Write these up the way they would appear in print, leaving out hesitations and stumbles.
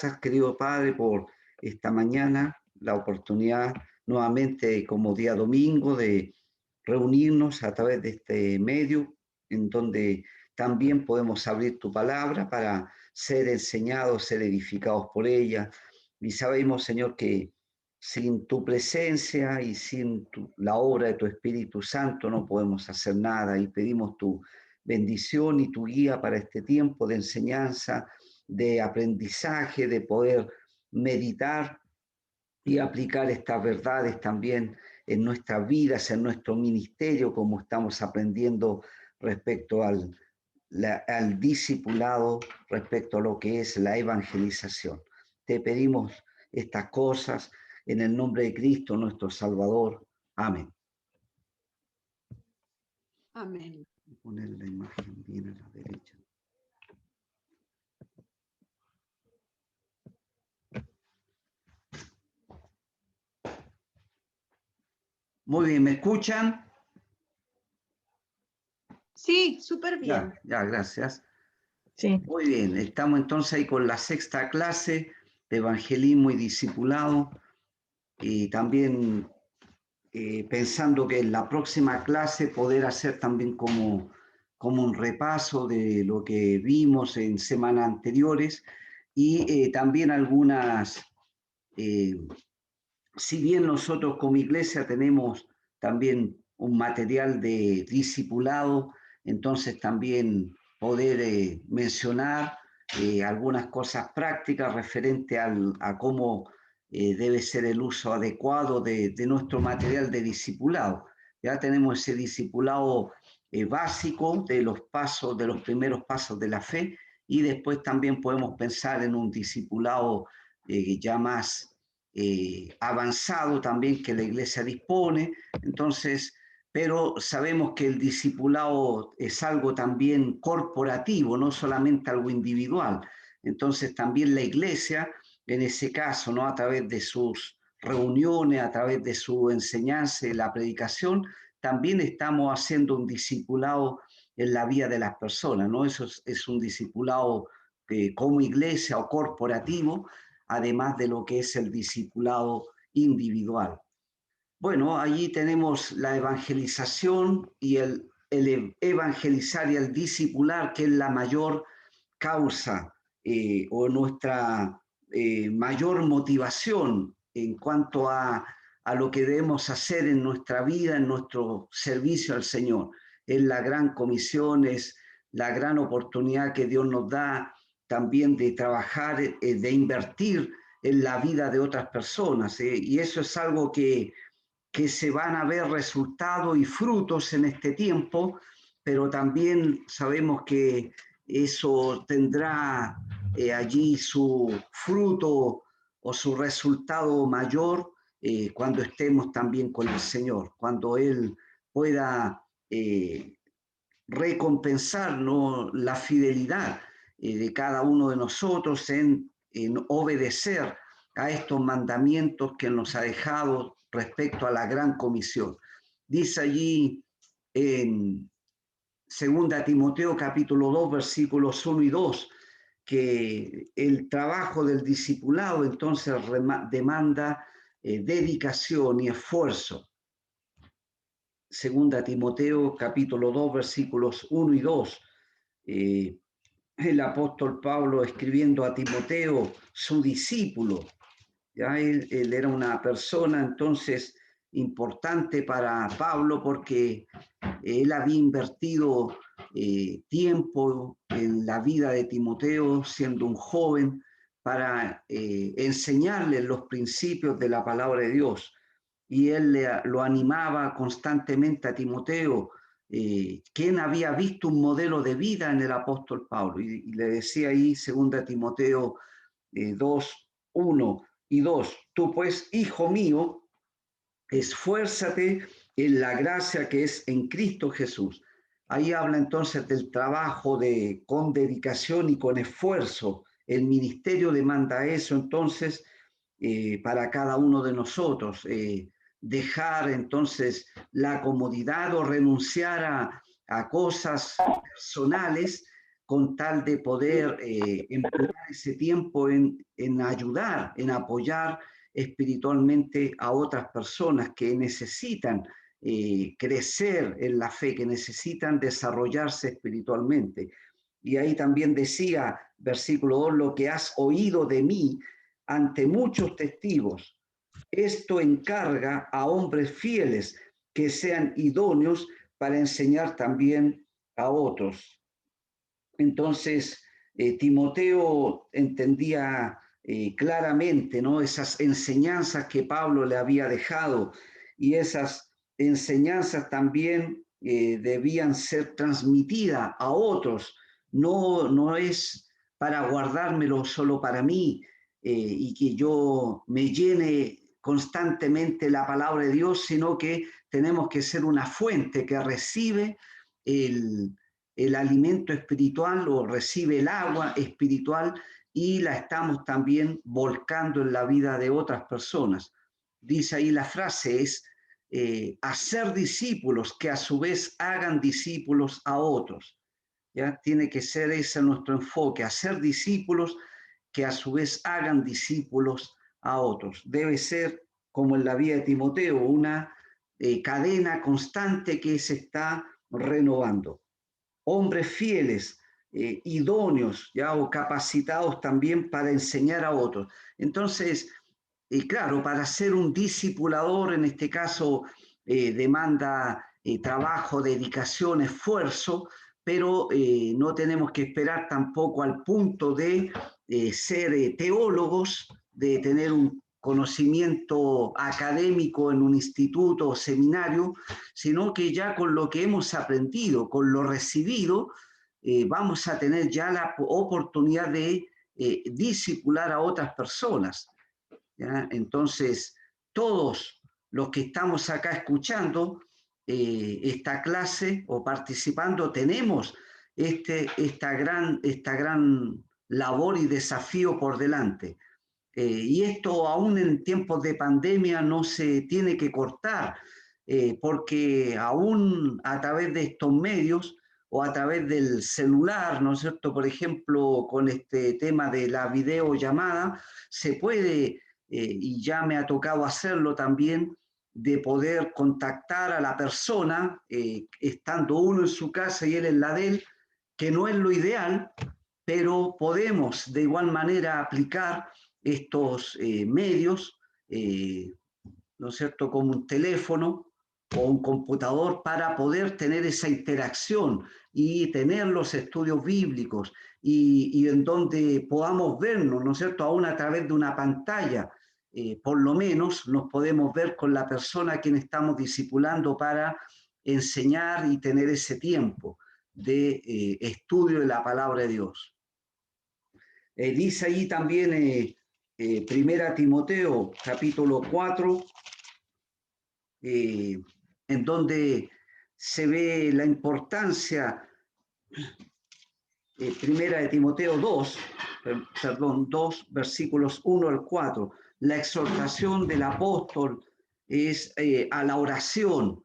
gracias, querido Padre, por esta mañana, la oportunidad nuevamente como día domingo de reunirnos a través de este medio en donde también podemos abrir tu palabra para ser enseñados, ser edificados por ella. Y sabemos, Señor, que sin tu presencia y sin la obra de tu Espíritu Santo no podemos hacer nada, y pedimos tu bendición y tu guía para este tiempo de enseñanza, de aprendizaje, de poder meditar y aplicar estas verdades también en nuestras vidas, en nuestro ministerio, como estamos aprendiendo respecto al discipulado, respecto a lo que es la evangelización. Te pedimos estas cosas en el nombre de Cristo, nuestro Salvador. Amén. Amén. Poner la imagen bien a la derecha. Muy bien, ¿me escuchan? Sí, súper bien. Ya, gracias. Sí. Muy bien, estamos entonces ahí con la sexta clase de evangelismo y discipulado, y también pensando que en la próxima clase poder hacer también como un repaso de lo que vimos en semanas anteriores, y también algunas, si bien nosotros como iglesia tenemos también un material de discipulado, entonces también poder mencionar algunas cosas prácticas referente a cómo debe ser el uso adecuado de nuestro material de discipulado. Ya tenemos ese discipulado básico de los pasos, de los primeros pasos de la fe, y después también podemos pensar en un discipulado ya más avanzado también que la iglesia dispone. Entonces, pero sabemos que el discipulado es algo también corporativo, no solamente algo individual. Entonces también la iglesia, en ese caso, ¿no?, a través de sus reuniones, a través de su enseñanza y la predicación, también estamos haciendo un discipulado en la vida de las personas, ¿no? Eso es un discipulado como iglesia o corporativo, además de lo que es el discipulado individual. Bueno, allí tenemos la evangelización y el evangelizar y el discipular, que es la mayor causa o nuestra mayor motivación en cuanto a lo que debemos hacer en nuestra vida, en nuestro servicio al Señor. Es la gran comisión, es la gran oportunidad que Dios nos da también de trabajar, de invertir en la vida de otras personas. Y eso es algo que se van a ver resultados y frutos en este tiempo, pero también sabemos que eso tendrá allí su fruto o su resultado mayor cuando estemos también con el Señor, cuando Él pueda recompensar, ¿no?, la fidelidad de cada uno de nosotros en obedecer a estos mandamientos que nos ha dejado respecto a la gran comisión. Dice allí en 2 Timoteo capítulo 2, versículos 1 y 2, que el trabajo del discipulado entonces demanda dedicación y esfuerzo. 2 Timoteo capítulo 2, versículos 1 y 2. El apóstol Pablo escribiendo a Timoteo, su discípulo. Ya él era una persona entonces importante para Pablo, porque él había invertido tiempo en la vida de Timoteo siendo un joven para enseñarle los principios de la palabra de Dios. Y él lo animaba constantemente a Timoteo, quien había visto un modelo de vida en el apóstol Pablo. Y le decía ahí, 2 Timoteo 2, 1 y 2, tú pues, hijo mío, esfuérzate en la gracia que es en Cristo Jesús. Ahí habla entonces del trabajo con dedicación y con esfuerzo. El ministerio demanda eso entonces para cada uno de nosotros. Dejar entonces la comodidad o renunciar a cosas personales con tal de poder emplear ese tiempo en ayudar, en apoyar espiritualmente a otras personas que necesitan crecer en la fe, que necesitan desarrollarse espiritualmente. Y ahí también decía, versículo 2, lo que has oído de mí ante muchos testigos, esto encarga a hombres fieles que sean idóneos para enseñar también a otros. Entonces, Timoteo entendía claramente, ¿no?, esas enseñanzas que Pablo le había dejado, y esas enseñanzas también debían ser transmitidas a otros. No es para guardármelo solo para mí y que yo me llene constantemente la palabra de Dios, sino que tenemos que ser una fuente que recibe el alimento espiritual o recibe el agua espiritual y la estamos también volcando en la vida de otras personas. Dice ahí la frase es hacer discípulos que a su vez hagan discípulos a otros. ¿Ya? Tiene que ser ese nuestro enfoque, hacer discípulos que a su vez hagan discípulos a otros. Debe ser, como en la vida de Timoteo, una cadena constante que se está renovando. Hombres fieles, idóneos, ¿ya?, o capacitados también para enseñar a otros. Entonces, claro, para ser un discipulador, en este caso, demanda trabajo, dedicación, esfuerzo, pero no tenemos que esperar tampoco al punto de ser teólogos, de tener un conocimiento académico en un instituto o seminario, sino que ya con lo que hemos aprendido, con lo recibido, vamos a tener ya la oportunidad de discipular a otras personas. ¿Ya? Entonces, todos los que estamos acá escuchando esta clase o participando, tenemos esta gran labor y desafío por delante. Y esto aún en tiempos de pandemia no se tiene que cortar, porque aún a través de estos medios o a través del celular, ¿no es cierto? Por ejemplo, con este tema de la videollamada, se puede, y ya me ha tocado hacerlo también, de poder contactar a la persona, estando uno en su casa y él en la de él, que no es lo ideal, pero podemos de igual manera aplicar estos medios, ¿no es cierto?, como un teléfono o un computador para poder tener esa interacción y tener los estudios bíblicos y en donde podamos vernos, ¿no es cierto?, aún a través de una pantalla. Por lo menos nos podemos ver con la persona a quien estamos discipulando para enseñar y tener ese tiempo de estudio de la palabra de Dios. Dice ahí también Primera Timoteo, capítulo 4, en donde se ve la importancia, Primera de Timoteo 2, perdón, 2, versículos 1 al 4, la exhortación del apóstol es a la oración,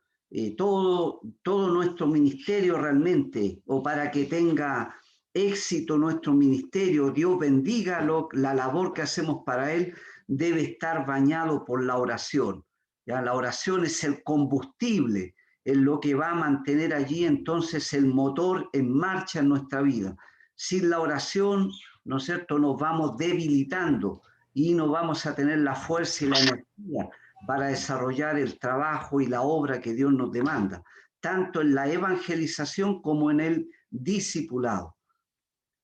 todo nuestro ministerio realmente, o para que tenga éxito nuestro ministerio, Dios bendiga la labor que hacemos para Él, debe estar bañado por la oración. ¿Ya? La oración es el combustible, es lo que va a mantener allí entonces el motor en marcha en nuestra vida. Sin la oración, ¿no es cierto?, nos vamos debilitando y no vamos a tener la fuerza y la energía para desarrollar el trabajo y la obra que Dios nos demanda, tanto en la evangelización como en el discipulado.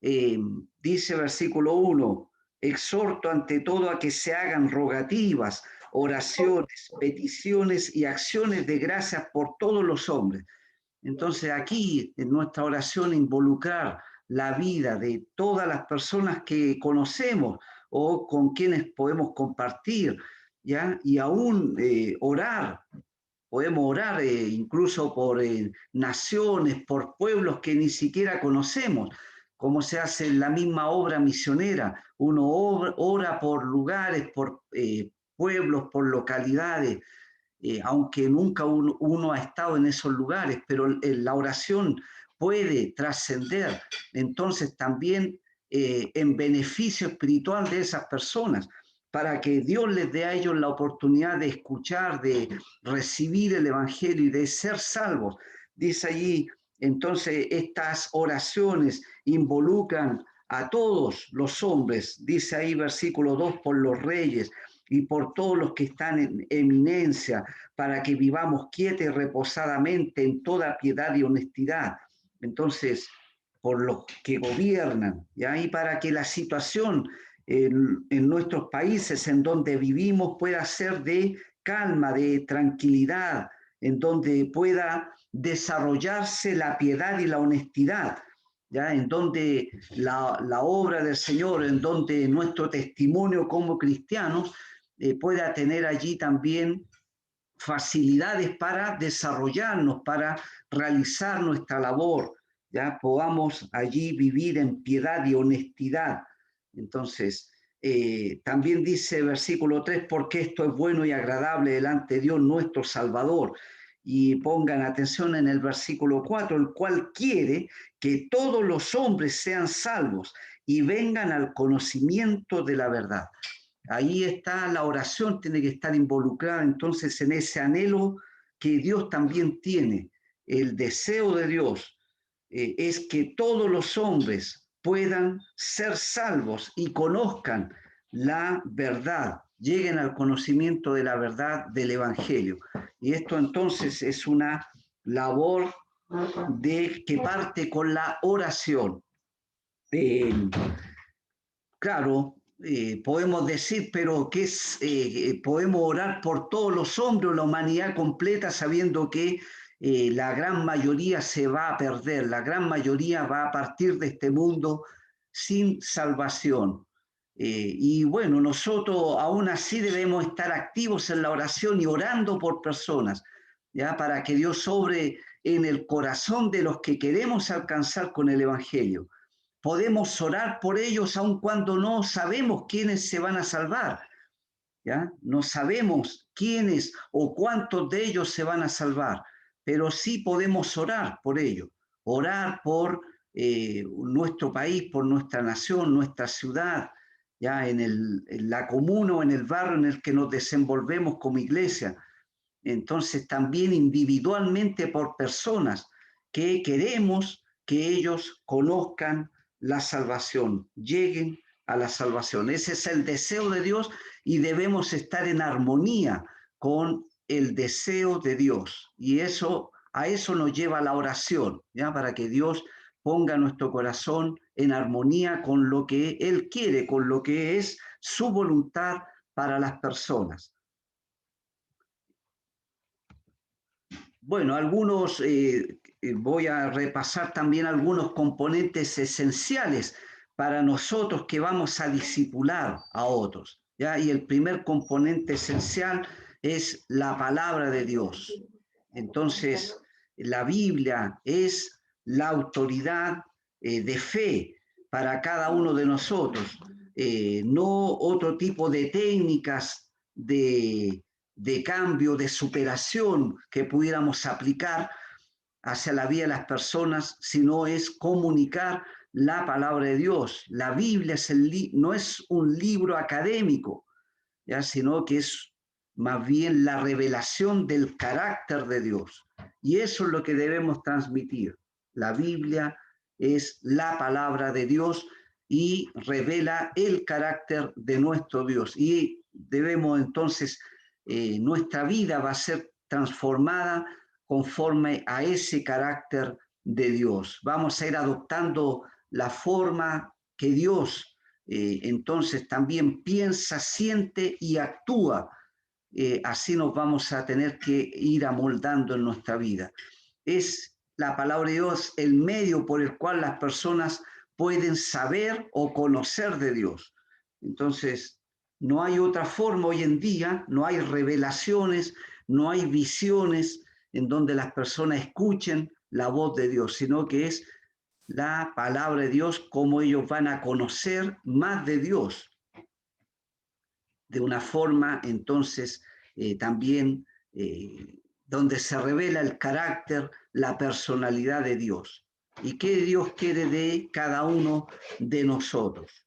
Dice versículo 1, exhorto ante todo a que se hagan rogativas, oraciones, peticiones y acciones de gracias por todos los hombres. Entonces aquí en nuestra oración involucrar la vida de todas las personas que conocemos o con quienes podemos compartir, ¿ya? Y aún orar, podemos orar incluso por naciones, por pueblos que ni siquiera conocemos, como se hace en la misma obra misionera. Uno ora por lugares, por pueblos, por localidades, aunque nunca uno ha estado en esos lugares, pero la oración puede trascender entonces también en beneficio espiritual de esas personas, para que Dios les dé a ellos la oportunidad de escuchar, de recibir el Evangelio y de ser salvos. Dice allí, entonces estas oraciones involucran a todos los hombres, dice ahí versículo 2, por los reyes y por todos los que están en eminencia, para que vivamos quieta y reposadamente en toda piedad y honestidad. Entonces, por los que gobiernan, ¿ya? Y para que la situación en nuestros países en donde vivimos pueda ser de calma, de tranquilidad, en donde pueda desarrollarse la piedad y la honestidad, ¿ya? En donde la obra del Señor, en donde nuestro testimonio como cristianos pueda tener allí también facilidades para desarrollarnos, para realizar nuestra labor, ya podamos allí vivir en piedad y honestidad. Entonces, también dice versículo 3, porque esto es bueno y agradable delante de Dios nuestro Salvador. Y pongan atención en el versículo 4, el cual quiere que todos los hombres sean salvos y vengan al conocimiento de la verdad. Ahí está la oración, tiene que estar involucrada entonces en ese anhelo que Dios también tiene. El deseo de Dios es que todos los hombres puedan ser salvos y conozcan la verdad, lleguen al conocimiento de la verdad del Evangelio. Y esto entonces es una labor que parte con la oración. Claro, podemos decir, pero ¿qué es? Podemos orar por todos los hombres, la humanidad completa, sabiendo que la gran mayoría se va a perder, la gran mayoría va a partir de este mundo sin salvación. Y bueno, nosotros aún así debemos estar activos en la oración y orando por personas, ¿ya? Para que Dios obre en el corazón de los que queremos alcanzar con el Evangelio. Podemos orar por ellos aun cuando no sabemos quiénes se van a salvar, ¿ya? No sabemos quiénes o cuántos de ellos se van a salvar, pero sí podemos orar por ellos, orar por nuestro país, por nuestra nación, nuestra ciudad, ya en la comuna o en el barrio en el que nos desenvolvemos como iglesia. Entonces también individualmente por personas que queremos que ellos conozcan la salvación, lleguen a la salvación. Ese es el deseo de Dios y debemos estar en armonía con el deseo de Dios. Y eso, a eso nos lleva la oración, ¿ya? Para que Dios ponga nuestro corazón en armonía con lo que Él quiere, con lo que es su voluntad para las personas. Bueno, voy a repasar también algunos componentes esenciales para nosotros que vamos a discipular a otros, ¿ya? Y el primer componente esencial es la palabra de Dios. Entonces, la Biblia es la autoridad de fe para cada uno de nosotros, no otro tipo de técnicas de cambio, de superación que pudiéramos aplicar hacia la vida de las personas, sino es comunicar la palabra de Dios. La Biblia no es un libro académico, ¿ya? Sino que es más bien la revelación del carácter de Dios. Y eso es lo que debemos transmitir. La Biblia es la palabra de Dios y revela el carácter de nuestro Dios. Y debemos entonces, nuestra vida va a ser transformada conforme a ese carácter de Dios. Vamos a ir adoptando la forma que Dios entonces también piensa, siente y actúa. Así nos vamos a tener que ir amoldando en nuestra vida. Es la palabra de Dios el medio por el cual las personas pueden saber o conocer de Dios. Entonces, no hay otra forma hoy en día, no hay revelaciones, no hay visiones en donde las personas escuchen la voz de Dios, sino que es la palabra de Dios, cómo ellos van a conocer más de Dios de una forma entonces también donde se revela el carácter, la personalidad de Dios. y qué Dios quiere de cada uno de nosotros.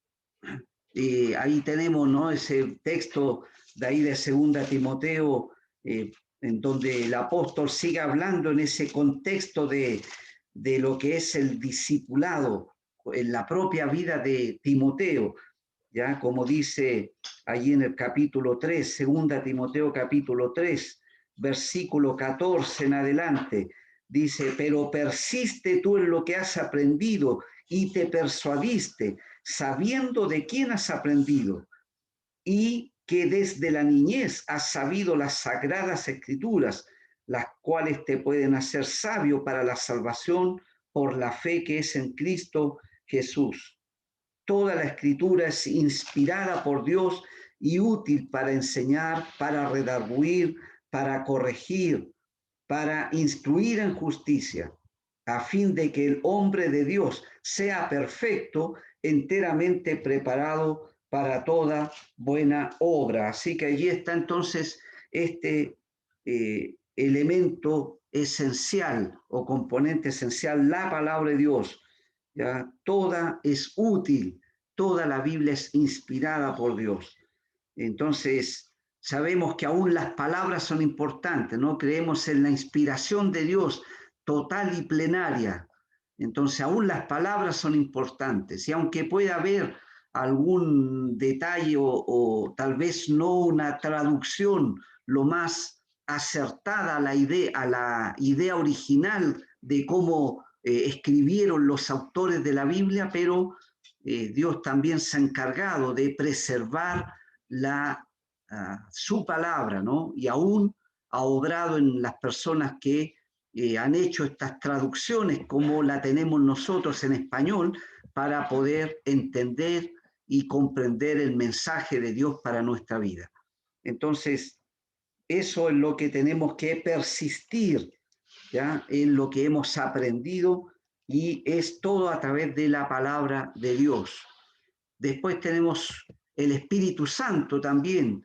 Ahí tenemos, ¿no?, ese texto de ahí de 2 Timoteo, en donde el apóstol sigue hablando en ese contexto de lo que es el discipulado en la propia vida de Timoteo, ya como dice allí en el capítulo 3, 2 Timoteo capítulo 3, versículo 14 en adelante, dice: pero persiste tú en lo que has aprendido y te persuadiste, sabiendo de quién has aprendido y que desde la niñez has sabido las sagradas escrituras, las cuales te pueden hacer sabio para la salvación por la fe que es en Cristo Jesús. Toda la escritura es inspirada por Dios y útil para enseñar, para redarguir, para corregir, para instruir en justicia, a fin de que el hombre de Dios sea perfecto, enteramente preparado para toda buena obra. Así que allí está entonces este elemento esencial o componente esencial, la palabra de Dios. ¿Ya? Toda es útil, toda la Biblia es inspirada por Dios. Entonces, sabemos que aún las palabras son importantes, ¿no? Creemos en la inspiración de Dios total y plenaria. Entonces, aún las palabras son importantes. Y aunque pueda haber algún detalle o tal vez no una traducción lo más acertada a la idea original de cómo escribieron los autores de la Biblia, pero Dios también se ha encargado de preservar su palabra, ¿no? Y aún ha obrado en las personas que han hecho estas traducciones, como la tenemos nosotros en español, para poder entender y comprender el mensaje de Dios para nuestra vida. Entonces, eso es lo que tenemos que persistir, ¿ya?, en lo que hemos aprendido, y es todo a través de la palabra de Dios. Después tenemos el Espíritu Santo también.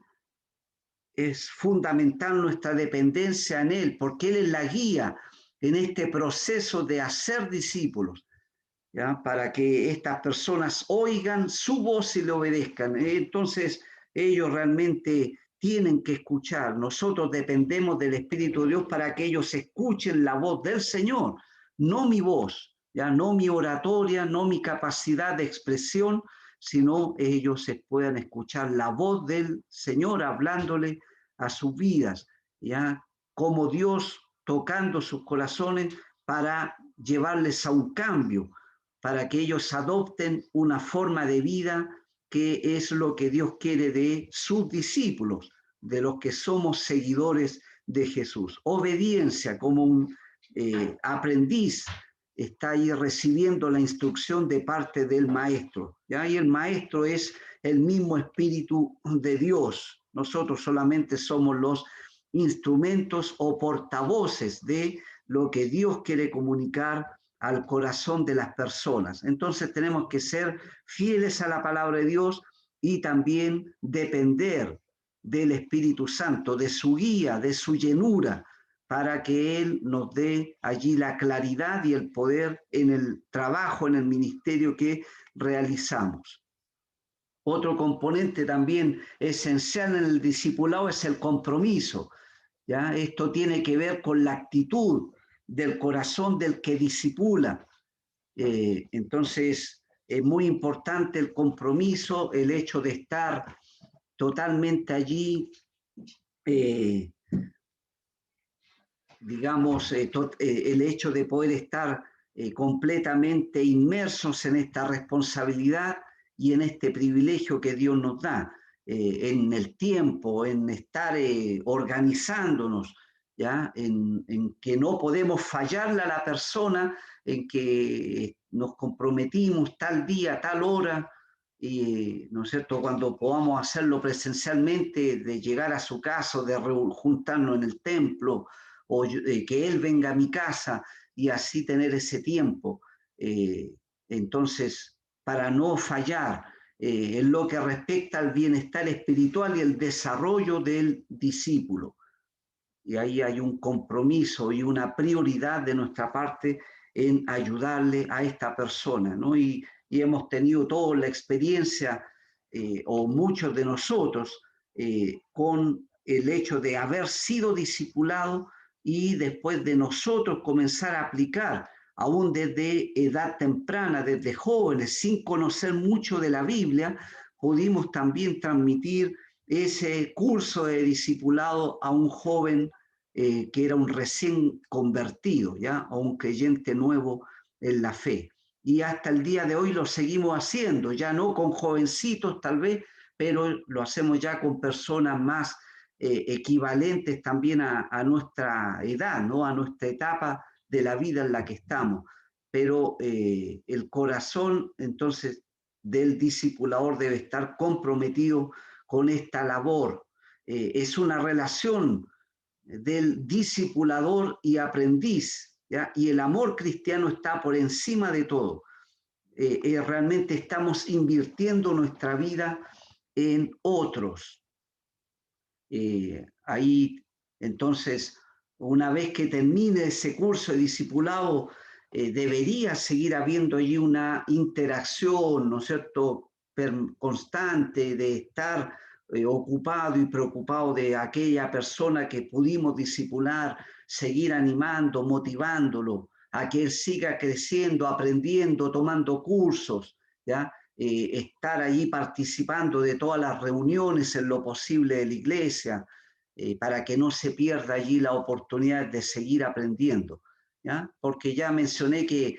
Es fundamental nuestra dependencia en Él, porque Él es la guía en este proceso de hacer discípulos, ¿ya?, para que estas personas oigan su voz y le obedezcan. Entonces, ellos realmente tienen que escuchar. Nosotros dependemos del Espíritu de Dios para que ellos escuchen la voz del Señor, no mi voz, ya no mi oratoria, no mi capacidad de expresión, sino ellos se puedan escuchar la voz del Señor hablándole a sus vidas, ya como Dios tocando sus corazones para llevarles a un cambio, para que ellos adopten una forma de vida que es lo que Dios quiere de sus discípulos, de los que somos seguidores de Jesús. Obediencia, como un aprendiz está ahí recibiendo la instrucción de parte del maestro, ¿ya? Y el maestro es el mismo Espíritu de Dios. Nosotros solamente somos los instrumentos o portavoces de lo que Dios quiere comunicar al corazón de las personas. Entonces tenemos que ser fieles a la palabra de Dios y también depender del Espíritu Santo, de su guía, de su llenura, para que Él nos dé allí la claridad y el poder en el trabajo, en el ministerio que realizamos. Otro componente también esencial en el discipulado es el compromiso, ¿ya? Esto tiene que ver con la actitud del corazón del que discipula. Entonces, es muy importante el compromiso, el hecho de estar totalmente allí, digamos, el hecho de poder estar completamente inmersos en esta responsabilidad y en este privilegio que Dios nos da, en el tiempo, en estar organizándonos, ¿ya? En que no podemos fallarle a la persona, en que nos comprometimos tal día, tal hora, ¿no es cierto?, cuando podamos hacerlo presencialmente, de llegar a su casa, de juntarnos en el templo, o que Él venga a mi casa y así tener ese tiempo. Entonces, para no fallar en lo que respecta al bienestar espiritual y el desarrollo del discípulo. Y ahí hay un compromiso y una prioridad de nuestra parte en ayudarle a esta persona, ¿no? Y hemos tenido toda la experiencia, o muchos de nosotros, con el hecho de haber sido discipulados y después de nosotros comenzar a aplicar, aún desde edad temprana, desde jóvenes, sin conocer mucho de la Biblia, pudimos también transmitir ese curso de discipulado a un joven que era un recién convertido, ¿ya? O un creyente nuevo en la fe. Y hasta el día de hoy lo seguimos haciendo, ya no con jovencitos tal vez, pero lo hacemos ya con personas más equivalentes también a nuestra edad, ¿no? A nuestra etapa de la vida en la que estamos. Pero el corazón, entonces, del discipulador debe estar comprometido con esta labor. Es una relación del discipulador y aprendiz, ¿ya? Y el amor cristiano está por encima de todo. Realmente estamos invirtiendo nuestra vida en otros. Ahí, entonces, una vez que termine ese curso de discipulado, debería seguir habiendo allí una interacción, ¿no es cierto?, constante de estar ocupado y preocupado de aquella persona que pudimos discipular, seguir animando, motivándolo a que él siga creciendo, aprendiendo, tomando cursos, ¿ya? Estar allí participando de todas las reuniones en lo posible de la iglesia, para que no se pierda allí la oportunidad de seguir aprendiendo, ¿ya? Porque ya mencioné que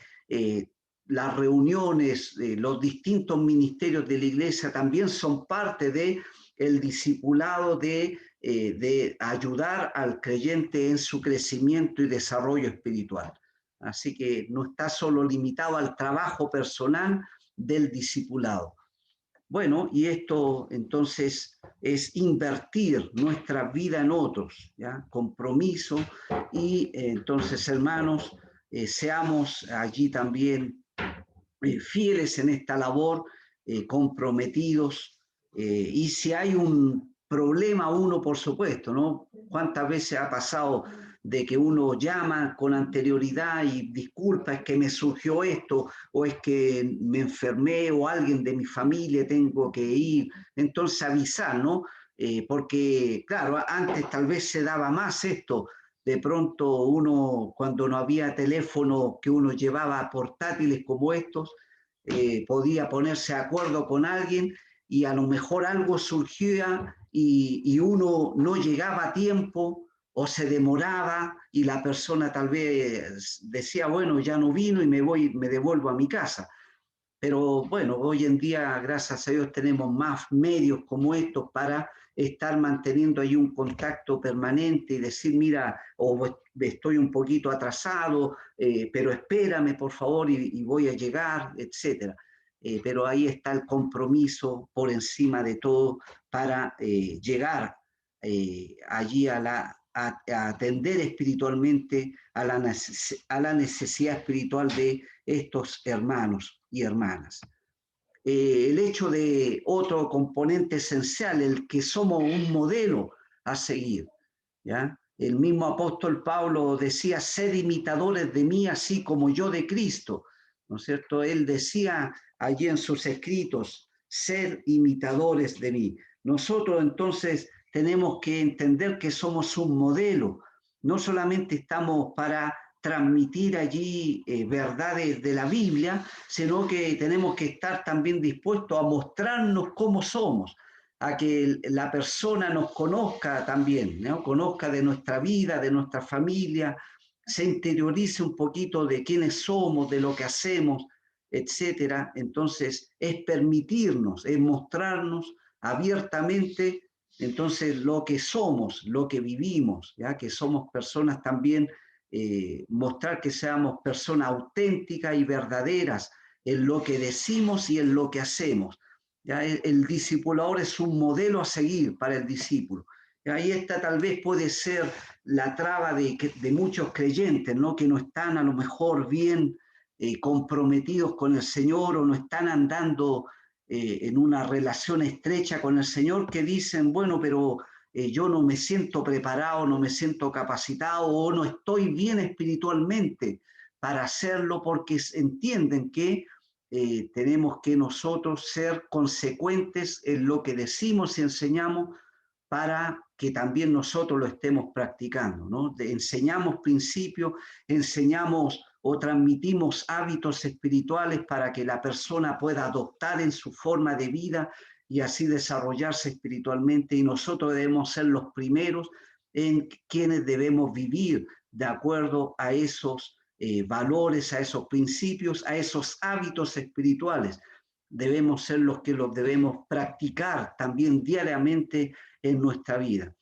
las reuniones, los distintos ministerios de la iglesia también son parte del discipulado de ayudar al creyente en su crecimiento y desarrollo espiritual. Así que no está solo limitado al trabajo personal del discipulado. Bueno, y esto entonces es invertir nuestra vida en otros, ¿ya? Compromiso, y entonces, hermanos, seamos allí también fieles en esta labor, comprometidos, y si hay un problema, uno, por supuesto, ¿no? ¿Cuántas veces ha pasado de que uno llama con anterioridad y disculpa, es que me surgió esto, o es que me enfermé, o alguien de mi familia tengo que ir? Entonces avisar, ¿no? Porque, claro, antes tal vez se daba más esto. De pronto uno, cuando no había teléfono que uno llevaba portátiles como estos, podía ponerse de acuerdo con alguien y a lo mejor algo surgía y uno no llegaba a tiempo o se demoraba y la persona tal vez decía, bueno, ya no vino y me devuelvo a mi casa. Pero bueno, hoy en día, gracias a Dios, tenemos más medios como estos para estar manteniendo ahí un contacto permanente y decir, mira, o estoy un poquito atrasado, pero espérame, por favor, y voy a llegar, etcétera. Pero ahí está el compromiso por encima de todo para llegar allí a atender espiritualmente a la necesidad espiritual de estos hermanos y hermanas. El hecho de otro componente esencial, el que somos un modelo a seguir, ¿ya? El mismo apóstol Pablo decía, sed imitadores de mí, así como yo de Cristo, ¿no es cierto? Él decía allí en sus escritos, sed imitadores de mí. Nosotros entonces tenemos que entender que somos un modelo, no solamente estamos para transmitir allí verdades de la Biblia, sino que tenemos que estar también dispuestos a mostrarnos cómo somos, a que la persona nos conozca también, ¿no? Conozca de nuestra vida, de nuestra familia, se interiorice un poquito de quiénes somos, de lo que hacemos, etcétera. Entonces, es permitirnos, es mostrarnos abiertamente, entonces, lo que somos, lo que vivimos, ¿ya? Que somos personas también, mostrar que seamos personas auténticas y verdaderas en lo que decimos y en lo que hacemos. ¿Ya? El discipulador es un modelo a seguir para el discípulo. Y ahí esta tal vez puede ser la traba de muchos creyentes, ¿no? Que no están a lo mejor bien comprometidos con el Señor o no están andando en una relación estrecha con el Señor, que dicen, bueno, pero yo no me siento preparado, no me siento capacitado o no estoy bien espiritualmente para hacerlo porque entienden que tenemos que nosotros ser consecuentes en lo que decimos y enseñamos para que también nosotros lo estemos practicando, ¿no? Enseñamos principios, enseñamos o transmitimos hábitos espirituales para que la persona pueda adoptar en su forma de vida y así desarrollarse espiritualmente, y nosotros debemos ser los primeros en quienes debemos vivir de acuerdo a esos valores, a esos principios, a esos hábitos espirituales. Debemos ser los que los debemos practicar también diariamente en nuestra vida,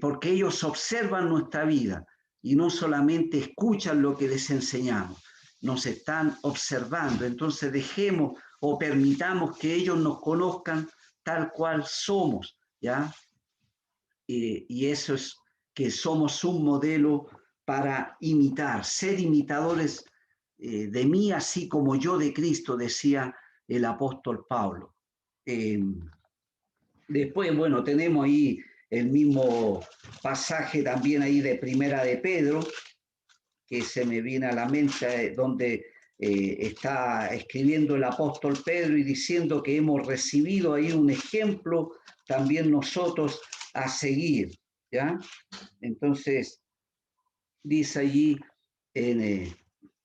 porque ellos observan nuestra vida y no solamente escuchan lo que les enseñamos, nos están observando. Entonces dejemos o permitamos que ellos nos conozcan tal cual somos, ¿ya? Y eso es que somos un modelo para imitar, ser imitadores de mí, así como yo de Cristo, decía el apóstol Pablo. Después, bueno, tenemos ahí el mismo pasaje también ahí de Primera de Pedro, que se me viene a la mente, donde está escribiendo el apóstol Pedro y diciendo que hemos recibido ahí un ejemplo también nosotros a seguir, ¿ya? Entonces, dice allí en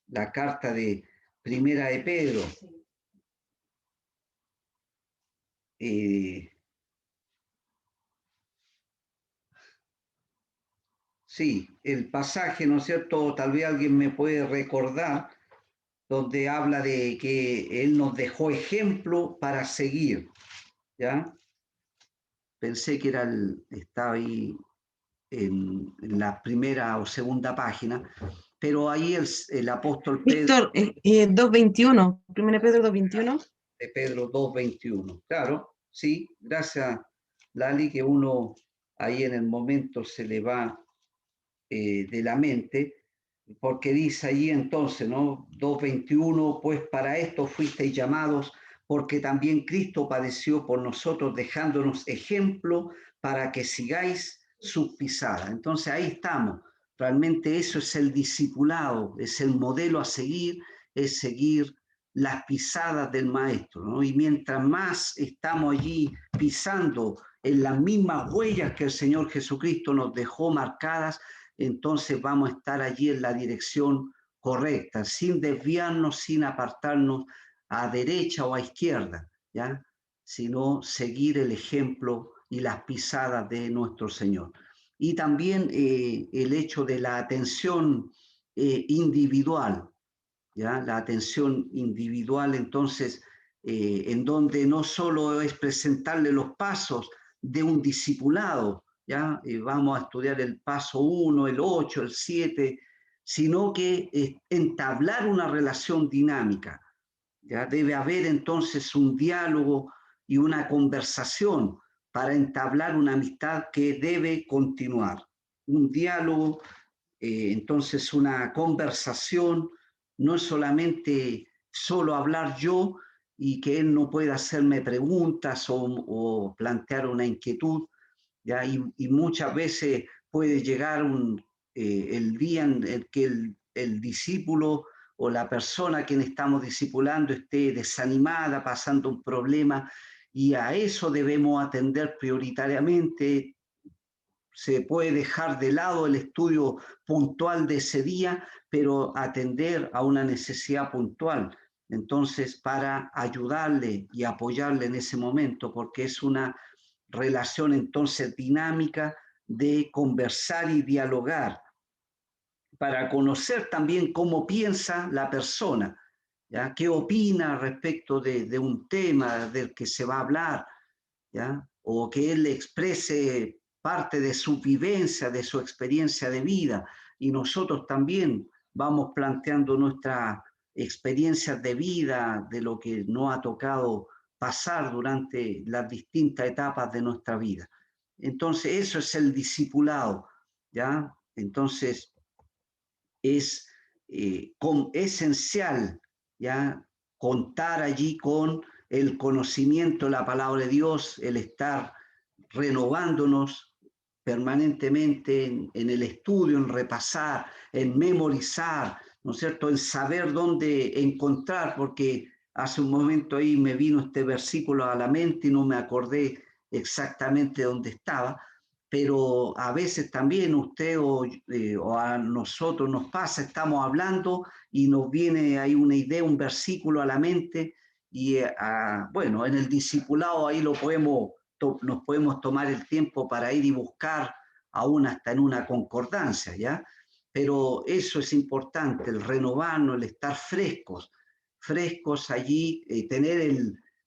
la carta de Primera de Pedro, sí, el pasaje, ¿no es cierto? Tal vez alguien me puede recordar, donde habla de que Él nos dejó ejemplo para seguir, ¿ya? Pensé que estaba ahí en la primera o segunda página, pero ahí el apóstol Pedro... Víctor, 2:21, 1 Pedro 2:21. De Pedro 2:21, claro, sí, gracias Lali, que uno ahí en el momento se le va de la mente, porque dice allí entonces, ¿no? 2:21, pues para esto fuisteis llamados, porque también Cristo padeció por nosotros, dejándonos ejemplo para que sigáis sus pisadas. Entonces ahí estamos. Realmente eso es el discipulado, es el modelo a seguir, es seguir las pisadas del maestro, ¿no? Y mientras más estamos allí pisando en las mismas huellas que el Señor Jesucristo nos dejó marcadas, entonces vamos a estar allí en la dirección correcta, sin desviarnos, sin apartarnos a derecha o a izquierda, ¿ya? Sino seguir el ejemplo y las pisadas de nuestro Señor. Y también el hecho de la atención individual, ¿ya? La atención individual, entonces, en donde no solo es presentarle los pasos de un discipulado, ¿ya? Vamos a estudiar el paso 1, el 8, el 7, sino que entablar una relación dinámica, ¿ya? Debe haber entonces un diálogo y una conversación para entablar una amistad que debe continuar. Un diálogo, entonces una conversación, no es solamente solo hablar yo y que él no pueda hacerme preguntas o plantear una inquietud, ¿ya? Y muchas veces puede llegar el día en el que el discípulo o la persona a quien estamos discipulando esté desanimada, pasando un problema, y a eso debemos atender prioritariamente. Se puede dejar de lado el estudio puntual de ese día, pero atender a una necesidad puntual. Entonces, para ayudarle y apoyarle en ese momento, porque es una relación entonces dinámica de conversar y dialogar, para conocer también cómo piensa la persona, ¿ya? ¿Qué opina respecto de un tema del que se va a hablar, ¿ya? O que él exprese parte de su vivencia, de su experiencia de vida, y nosotros también vamos planteando nuestras experiencias de vida, de lo que nos ha tocado pasar durante las distintas etapas de nuestra vida. Entonces, eso es el discipulado, ¿ya? Entonces, es esencial, ¿ya? Contar allí con el conocimiento de la palabra de Dios, el estar renovándonos permanentemente en el estudio, en repasar, en memorizar, ¿no es cierto?, en saber dónde encontrar, porque hace un momento ahí me vino este versículo a la mente y no me acordé exactamente dónde estaba, pero a veces también usted o a nosotros nos pasa, estamos hablando y nos viene ahí una idea, un versículo a la mente y bueno, en el discipulado ahí nos podemos tomar el tiempo para ir y buscar aún hasta en una concordancia, ¿ya? Pero eso es importante, el renovarnos, el estar frescos allí, tener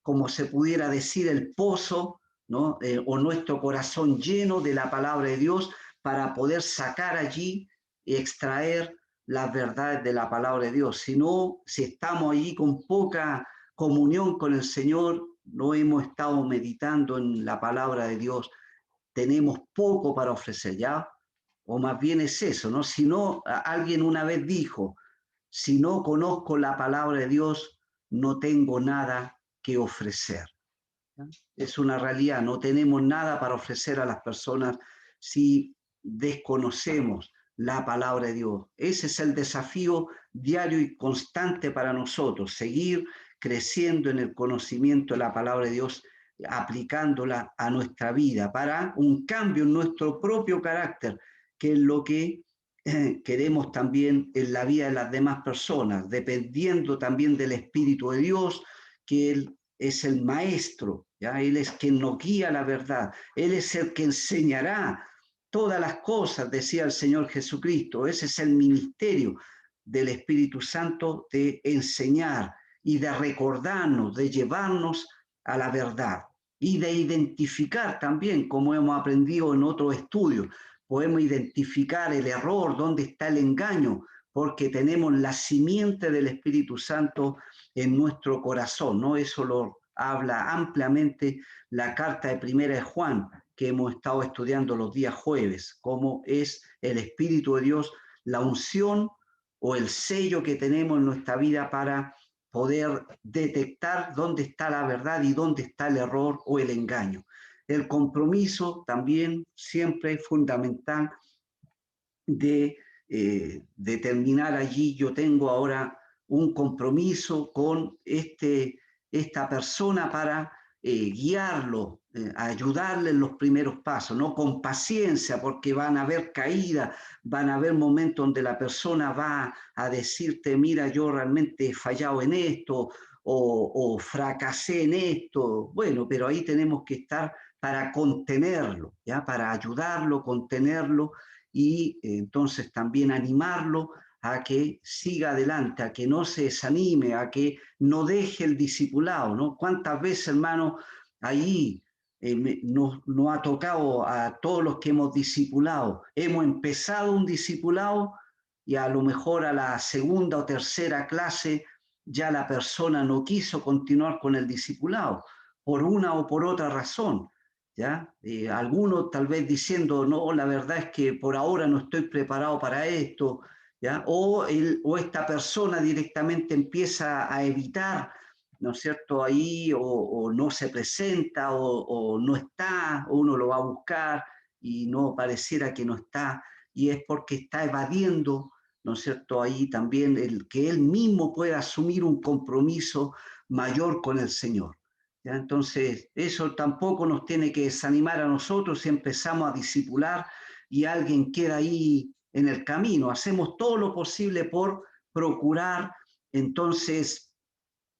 como se pudiera decir, el pozo, ¿no? O nuestro corazón lleno de la palabra de Dios para poder sacar allí y extraer las verdades de la palabra de Dios. Si no, si estamos allí con poca comunión con el Señor, no hemos estado meditando en la palabra de Dios, tenemos poco para ofrecer, ¿ya? O más bien es eso, ¿no? Si no, alguien una vez dijo, si no conozco la palabra de Dios, no tengo nada que ofrecer. Es una realidad, no tenemos nada para ofrecer a las personas si desconocemos la palabra de Dios. Ese es el desafío diario y constante para nosotros, seguir creciendo en el conocimiento de la palabra de Dios, aplicándola a nuestra vida para un cambio en nuestro propio carácter, que es lo que queremos también en la vida de las demás personas, dependiendo también del Espíritu de Dios, que Él es el maestro, ¿ya? Él es quien nos guía a la verdad, Él es el que enseñará todas las cosas, decía el Señor Jesucristo. Ese es el ministerio del Espíritu Santo, de enseñar y de recordarnos, de llevarnos a la verdad y de identificar también, como hemos aprendido en otros estudios, podemos identificar el error, dónde está el engaño, porque tenemos la simiente del Espíritu Santo en nuestro corazón, ¿no? Eso lo habla ampliamente la carta de Primera de Juan, que hemos estado estudiando los días jueves, cómo es el Espíritu de Dios, la unción o el sello que tenemos en nuestra vida para poder detectar dónde está la verdad y dónde está el error o el engaño. El compromiso también siempre es fundamental de determinar allí, yo tengo ahora un compromiso con esta persona para guiarlo, ayudarle en los primeros pasos, ¿no? Con paciencia, porque van a haber caídas, van a haber momentos donde la persona va a decirte, mira, yo realmente he fallado en esto o fracasé en esto. Bueno, pero ahí tenemos que estar para contenerlo, ¿ya? Para ayudarlo, contenerlo y entonces también animarlo a que siga adelante, a que no se desanime, a que no deje el discipulado, ¿no? ¿Cuántas veces, hermano, ahí nos ha tocado a todos los que hemos discipulado? Hemos empezado un discipulado y a lo mejor a la segunda o tercera clase ya la persona no quiso continuar con el discipulado por una o por otra razón. ¿Ya? Algunos tal vez diciendo, no, la verdad es que por ahora no estoy preparado para esto, ¿ya? O esta persona directamente empieza a evitar, ¿no es cierto?, ahí, o no se presenta, o no está, o uno lo va a buscar y no pareciera que no está, y es porque está evadiendo, ¿no es cierto?, ahí también el que él mismo pueda asumir un compromiso mayor con el Señor. ¿Ya? Entonces, eso tampoco nos tiene que desanimar a nosotros si empezamos a discipular y alguien queda ahí en el camino. Hacemos todo lo posible por procurar entonces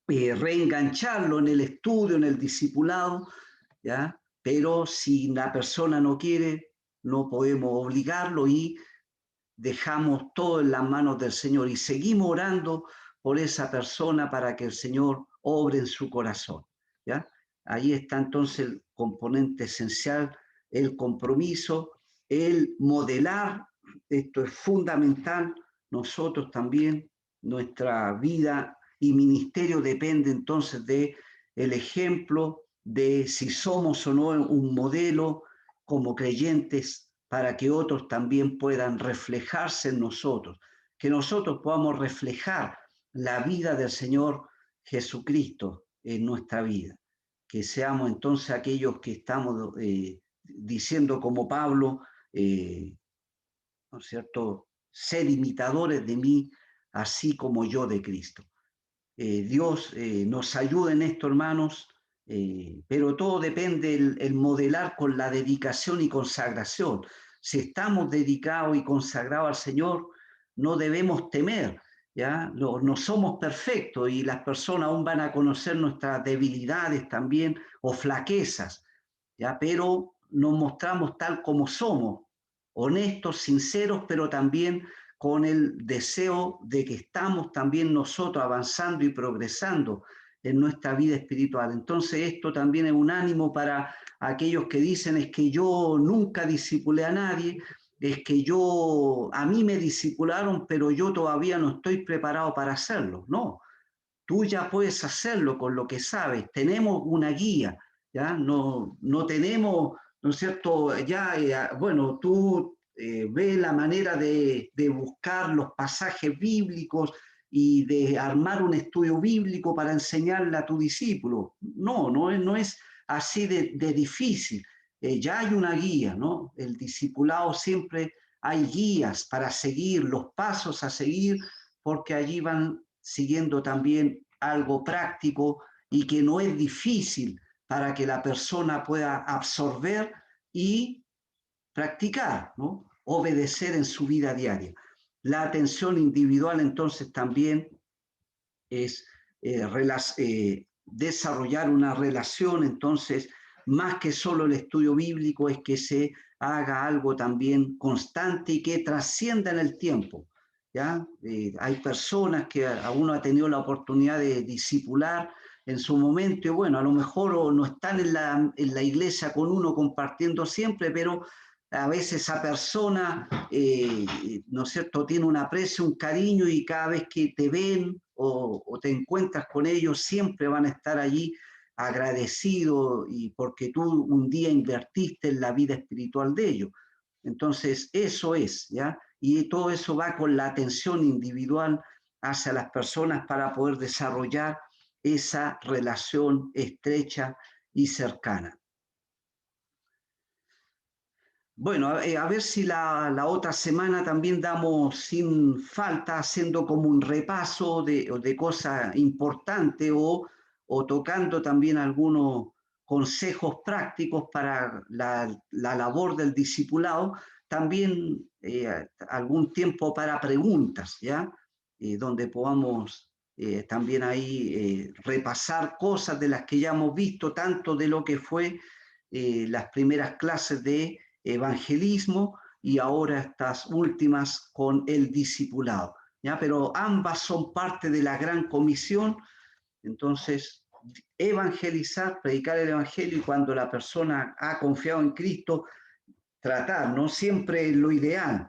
reengancharlo en el estudio, en el discipulado, ¿ya? Pero si la persona no quiere, no podemos obligarlo y dejamos todo en las manos del Señor y seguimos orando por esa persona para que el Señor obre en su corazón, ¿ya? Ahí está entonces el componente esencial, el compromiso, el modelar, esto es fundamental, nosotros también, nuestra vida y ministerio depende entonces de el ejemplo, de si somos o no un modelo como creyentes para que otros también puedan reflejarse en nosotros, que nosotros podamos reflejar la vida del Señor Jesucristo en nuestra vida, que seamos entonces aquellos que estamos diciendo como Pablo, ¿no es cierto?, ser imitadores de mí, así como yo de Cristo. Dios nos ayude en esto, hermanos, pero todo depende el modelar con la dedicación y consagración. Si estamos dedicados y consagrados al Señor, no debemos temer, ¿ya? No somos perfectos y las personas aún van a conocer nuestras debilidades también o flaquezas, ¿ya? Pero nos mostramos tal como somos, honestos, sinceros, pero también con el deseo de que estamos también nosotros avanzando y progresando en nuestra vida espiritual. Entonces esto también es un ánimo para aquellos que dicen es que yo nunca discipulé a nadie, es que a mí me discipularon, pero yo todavía no estoy preparado para hacerlo. No, tú ya puedes hacerlo con lo que sabes. Tenemos una guía, ¿ya? No tenemos, ¿no es cierto? Ya, bueno, tú ves la manera de buscar los pasajes bíblicos y de armar un estudio bíblico para enseñarle a tu discípulo. No es así de difícil. Ya hay una guía, ¿no? El discipulado siempre hay guías para seguir, los pasos a seguir, porque allí van siguiendo también algo práctico y que no es difícil para que la persona pueda absorber y practicar, ¿no? Obedecer en su vida diaria. La atención individual entonces también es desarrollar una relación, entonces, más que solo el estudio bíblico, es que se haga algo también constante y que trascienda en el tiempo. ¿Ya? Hay personas que a uno ha tenido la oportunidad de discipular en su momento y bueno, a lo mejor no están en la iglesia con uno compartiendo siempre, pero a veces esa persona, ¿no es cierto?, tiene un aprecio, un cariño y cada vez que te ven o te encuentras con ellos, siempre van a estar allí agradecidos y porque tú un día invertiste en la vida espiritual de ellos. Entonces, eso es, ¿ya? Y todo eso va con la atención individual hacia las personas para poder desarrollar esa relación estrecha y cercana. Bueno, a ver si la otra semana también damos sin falta, haciendo como un repaso de cosas importantes o tocando también algunos consejos prácticos para la labor del discipulado, también algún tiempo para preguntas, ¿ya? Donde podamos también ahí repasar cosas de las que ya hemos visto, tanto de lo que fue las primeras clases de evangelismo y ahora estas últimas con el discipulado, ¿ya? Pero ambas son parte de la gran comisión, entonces evangelizar, predicar el evangelio y cuando la persona ha confiado en Cristo, tratar, no siempre lo ideal,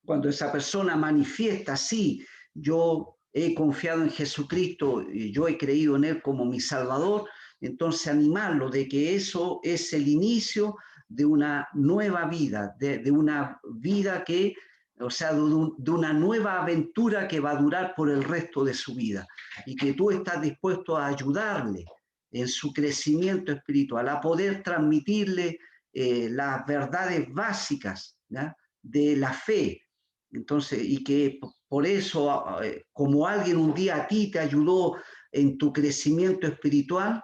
cuando esa persona manifiesta, sí, yo he confiado en Jesucristo, yo he creído en Él como mi Salvador, entonces animarlo de que eso es el inicio de una nueva vida, de una vida que, o sea, de una nueva aventura que va a durar por el resto de su vida y que tú estás dispuesto a ayudarle en su crecimiento espiritual, a poder transmitirle las verdades básicas, ¿ya?, de la fe. Entonces, y que por eso, como alguien un día a ti te ayudó en tu crecimiento espiritual,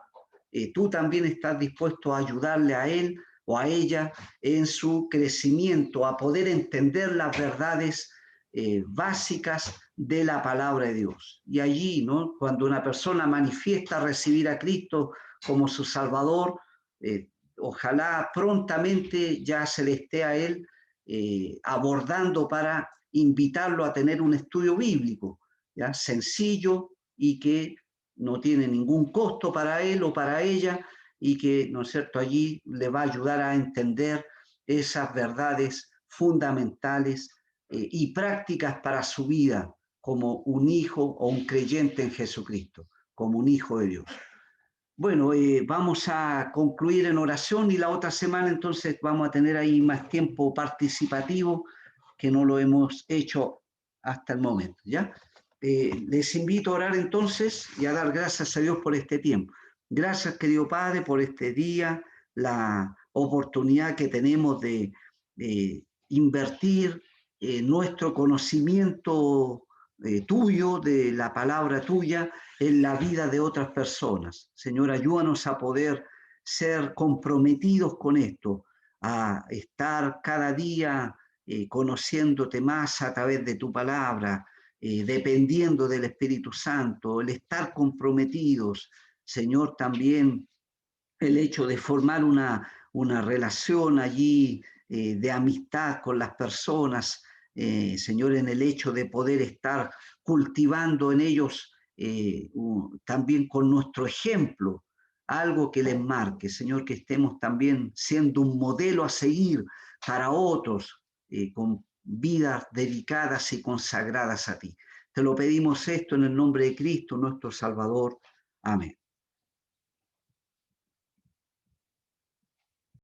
tú también estás dispuesto a ayudarle a él o a ella en su crecimiento, a poder entender las verdades básicas de la palabra de Dios. Y allí, ¿no?, cuando una persona manifiesta recibir a Cristo como su Salvador, ojalá prontamente ya se le esté a él abordando para invitarlo a tener un estudio bíblico, ¿ya?, sencillo y que no tiene ningún costo para él o para ella y que, ¿no es cierto?, allí le va a ayudar a entender esas verdades fundamentales y prácticas para su vida como un hijo o un creyente en Jesucristo, como un hijo de Dios. Bueno, vamos a concluir en oración y la otra semana entonces vamos a tener ahí más tiempo participativo que no lo hemos hecho hasta el momento, ¿ya? Les invito a orar entonces y a dar gracias a Dios por este tiempo. Gracias, querido Padre, por este día, la oportunidad que tenemos de invertir nuestro conocimiento tuyo, de la palabra tuya en la vida de otras personas. Señor, ayúdanos a poder ser comprometidos con esto, a estar cada día conociéndote más a través de tu palabra, dependiendo del Espíritu Santo, el estar comprometidos, Señor, también el hecho de formar una relación allí de amistad con las personas, Señor, en el hecho de poder estar cultivando en ellos también con nuestro ejemplo, algo que les marque, Señor, que estemos también siendo un modelo a seguir para otros, con vidas dedicadas y consagradas a ti. Te lo pedimos esto en el nombre de Cristo, nuestro Salvador. Amén.